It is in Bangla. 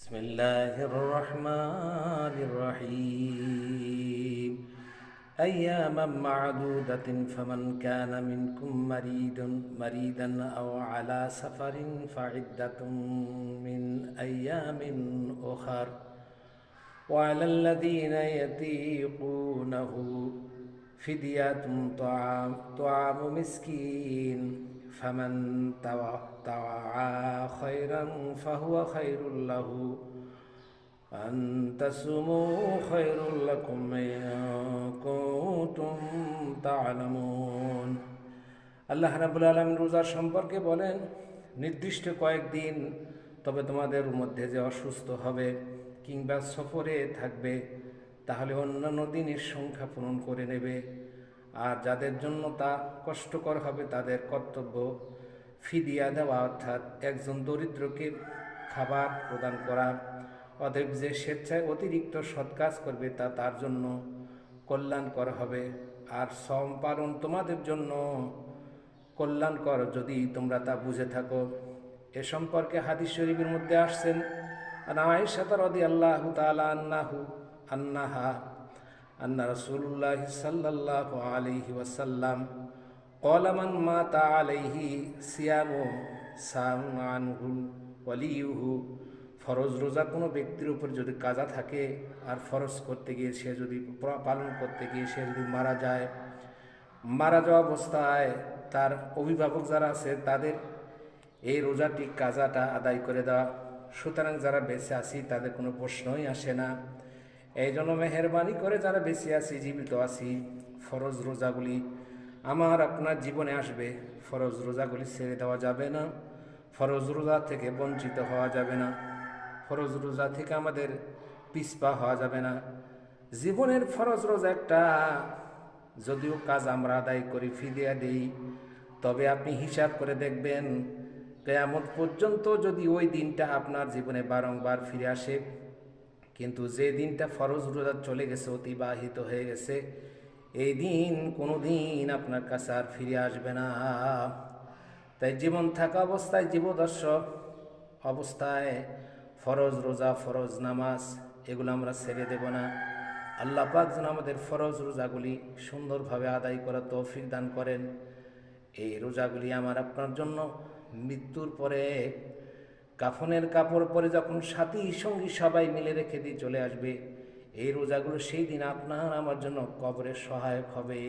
بسم الله الرحمن الرحيم أياما معدودة فمن كان منكم مريدا أو على سفر فعدة من أيام أخر وعلى الذين يطيقونه فدية طعام مسكين فمن طوعا خيرا فهو خير له أن تصوموا خير لكم إن كنتم تعلمون। আল্লাহ রাব্বুল আলামিন রোজা সম্পর্কে বলেন, নির্দিষ্ট কয়েকদিন তবে তোমাদের মধ্যে যে অসুস্থ হবে কিংবা সফরে থাকবে তাহলে অন্যান্য দিনের সংখ্যা পূরণ করে নেবে, আর যাদের জন্য তা কষ্টকর হবে তাদের কর্তব্য ফিদিয়া দেওয়া, অর্থাৎ একজন দরিদ্রকে খাবার প্রদান করা। অতএব যে স্বেচ্ছায় অতিরিক্ত সৎ কাজ করবে তা তার জন্য কল্যাণকর হবে, আর সম পালন তোমাদের জন্য কল্যাণকর যদি তোমরা তা বুঝে থাকো। এ সম্পর্কে হাদিস শরীফের মধ্যে আসছেন, আয়েশা রাদিয়াল্লাহু তাআলা আন্নাহা আন্না রাসূলুল্লাহ সাল্লাল্লাহু আলাইহি ওয়াসাল্লাম ক্বালা মান মাতা আলাইহি সিয়ামু সাম আনহু ওয়ালিয়ুহু। ফরজ রোজা কোনো ব্যক্তির উপর যদি কাজা থাকে আর ফরজ করতে গিয়ে সে যদি পালন করতে গিয়ে সে যদি মারা যায়, মারা যাওয়া অবস্থায় তার অভিভাবক যারা আছে তাদের এই রোজাটি কাজাটা আদায় করে দেওয়া। সুতরাং যারা বেঁচে আছি তাদের কোনো প্রশ্নই আসে না। এই জন্য মেহেরবানি করে যারা বেঁচে আছি, জীবিত আছি, ফরজ রোজাগুলি আমার আপনার জীবনে আসবে, ফরজ রোজাগুলি ছেড়ে দেওয়া যাবে না, ফরজ রোজা থেকে বঞ্চিত হওয়া যাবে না, ফরজ রোজা থেকে আমাদের পিছপা হওয়া যাবে না। জীবনের ফরজ রোজা একটা, যদিও কাজ আমরা আদায় করি, ফিদিয়া দিই, তবে আপনি হিসাব করে দেখবেন কিয়ামত পর্যন্ত যদি ওই দিনটা আপনার জীবনে বারংবার ফিরে আসে, কিন্তু যে দিনটা ফরজ রোজা চলে গেছে, অতিবাহিত হয়ে গেছে, এই দিন কোনো দিন আপনার কাছে আর ফিরে আসবে না। তাই জীবন থাকা অবস্থায়, জীবদর্শক অবস্থায় ফরজ রোজা, ফরজ নামাজ এগুলো আমরা ছেড়ে দেব না। আল্লাহ পাক যেন আমাদের ফরজ রোজাগুলি সুন্দরভাবে আদায় করার তৌফিক দান করেন। এই রোজাগুলি আমার আপনার জন্য মৃত্যুর পরে কাফনের কাপড় পরে যখন সাথী সঙ্গী সবাই মিলে রেখে দিয়ে চলে আসবে, এই রোজাগুলো সেই দিন আপনার আমার জন্য কবরের সহায়ক হবে।